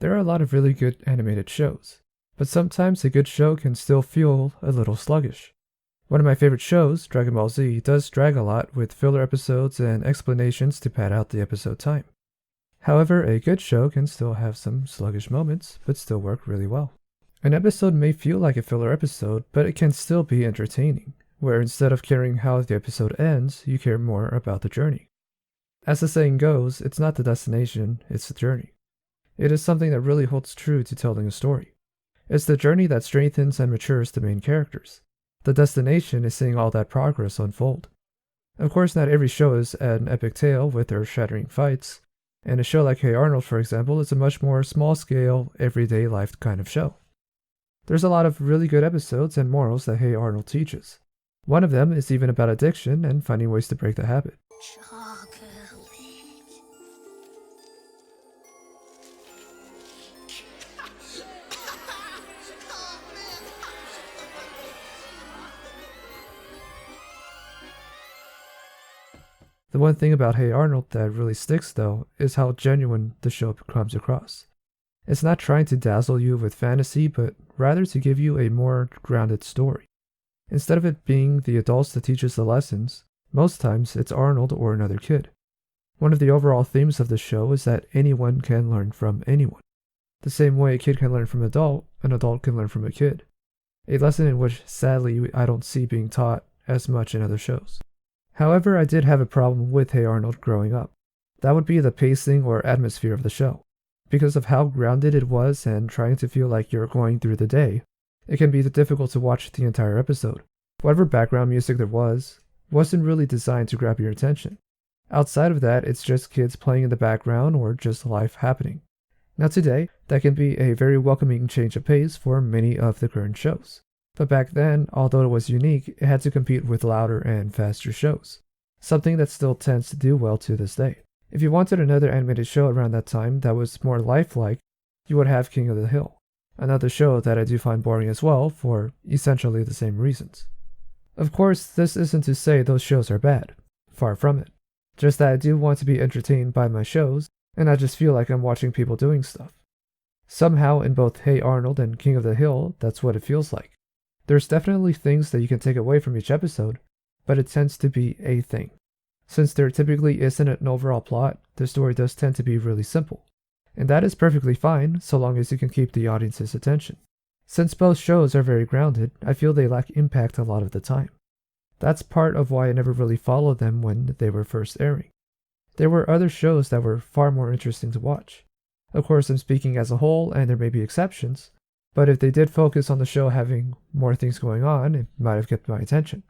There are a lot of really good animated shows, but sometimes a good show can still feel a little sluggish. One of my favorite shows, Dragon Ball Z, does drag a lot with filler episodes and explanations to pad out the episode time. However, a good show can still have some sluggish moments, but still work really well. An episode may feel like a filler episode, but it can still be entertaining, where instead of caring how the episode ends, you care more about the journey. As the saying goes, it's not the destination, it's the journey. It is something that really holds true to telling a story. It's the journey that strengthens and matures the main characters. The destination is seeing all that progress unfold. Of course, not every show is an epic tale with earth-shattering fights, and a show like Hey Arnold, for example, is a much more small-scale, everyday life kind of show. There's a lot of really good episodes and morals that Hey Arnold teaches. One of them is even about addiction and finding ways to break the habit. The one thing about Hey Arnold that really sticks, though, is how genuine the show comes across. It's not trying to dazzle you with fantasy, but rather to give you a more grounded story. Instead of it being the adults that teaches the lessons, most times it's Arnold or another kid. One of the overall themes of the show is that anyone can learn from anyone. The same way a kid can learn from an adult can learn from a kid. A lesson in which, sadly, I don't see being taught as much in other shows. However, I did have a problem with Hey Arnold growing up. That would be the pacing or atmosphere of the show. Because of how grounded it was and trying to feel like you're going through the day, it can be difficult to watch the entire episode. Whatever background music there wasn't really designed to grab your attention. Outside of that, it's just kids playing in the background or just life happening. Now today, that can be a very welcoming change of pace for many of the current shows. But back then, although it was unique, it had to compete with louder and faster shows. Something that still tends to do well to this day. If you wanted another animated show around that time that was more lifelike, you would have King of the Hill. Another show that I do find boring as well for essentially the same reasons. Of course, this isn't to say those shows are bad. Far from it. Just that I do want to be entertained by my shows, and I just feel like I'm watching people doing stuff. Somehow, in both Hey Arnold and King of the Hill, that's what it feels like. There's definitely things that you can take away from each episode, but it tends to be a thing. Since there typically isn't an overall plot, the story does tend to be really simple. And that is perfectly fine, so long as you can keep the audience's attention. Since both shows are very grounded, I feel they lack impact a lot of the time. That's part of why I never really followed them when they were first airing. There were other shows that were far more interesting to watch. Of course, I'm speaking as a whole, and there may be exceptions, but if they did focus on the show having more things going on, it might have kept my attention.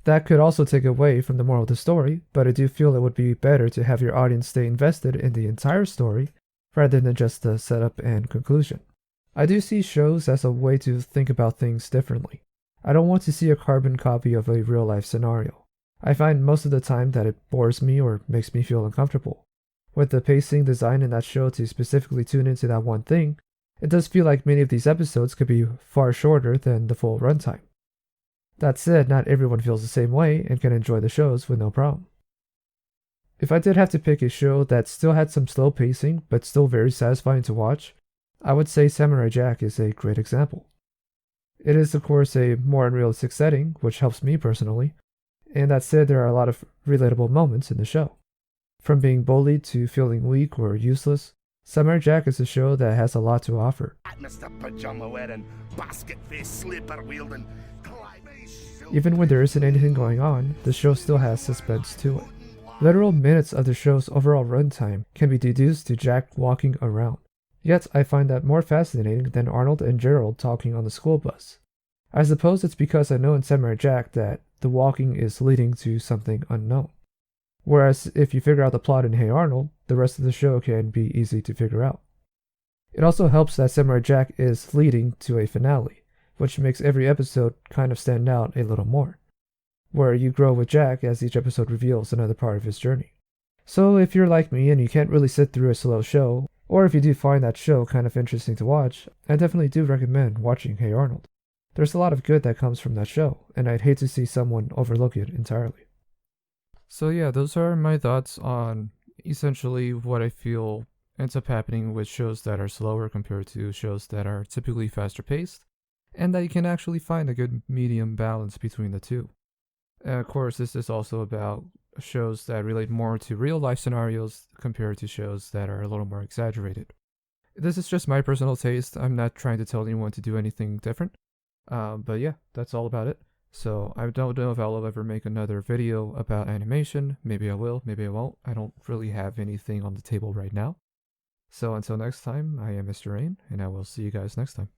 That could also take away from the moral of the story, but I do feel it would be better to have your audience stay invested in the entire story rather than just the setup and conclusion. I do see shows as a way to think about things differently. I don't want to see a carbon copy of a real-life scenario. I find most of the time that it bores me or makes me feel uncomfortable. With the pacing designed in that show to specifically tune into that one thing, it does feel like many of these episodes could be far shorter than the full runtime. That said, not everyone feels the same way and can enjoy the shows with no problem. If I did have to pick a show that still had some slow pacing but still very satisfying to watch, I would say Samurai Jack is a great example. It is of course a more unrealistic setting, which helps me personally, and that said there are a lot of relatable moments in the show. From being bullied to feeling weak or useless, Samurai Jack is a show that has a lot to offer. Even when there isn't anything going on, the show still has suspense to it. Literal minutes of the show's overall runtime can be deduced to Jack walking around. Yet I find that more fascinating than Arnold and Gerald talking on the school bus. I suppose it's because I know in Samurai Jack that the walking is leading to something unknown. Whereas if you figure out the plot in Hey Arnold, the rest of the show can be easy to figure out. It also helps that Samurai Jack is leading to a finale, which makes every episode kind of stand out a little more, where you grow with Jack as each episode reveals another part of his journey. So if you're like me and you can't really sit through a slow show, or if you do find that show kind of interesting to watch, I definitely do recommend watching Hey Arnold. There's a lot of good that comes from that show, and I'd hate to see someone overlook it entirely. So yeah, those are my thoughts on essentially what I feel ends up happening with shows that are slower compared to shows that are typically faster paced, and that you can actually find a good medium balance between the two. And of course, this is also about shows that relate more to real life scenarios compared to shows that are a little more exaggerated. This is just my personal taste. I'm not trying to tell anyone to do anything different. But yeah, that's all about it. So I don't know if I'll ever make another video about animation. Maybe I will, maybe I won't. I don't really have anything on the table right now. So until next time, I am Mr. Rain, and I will see you guys next time.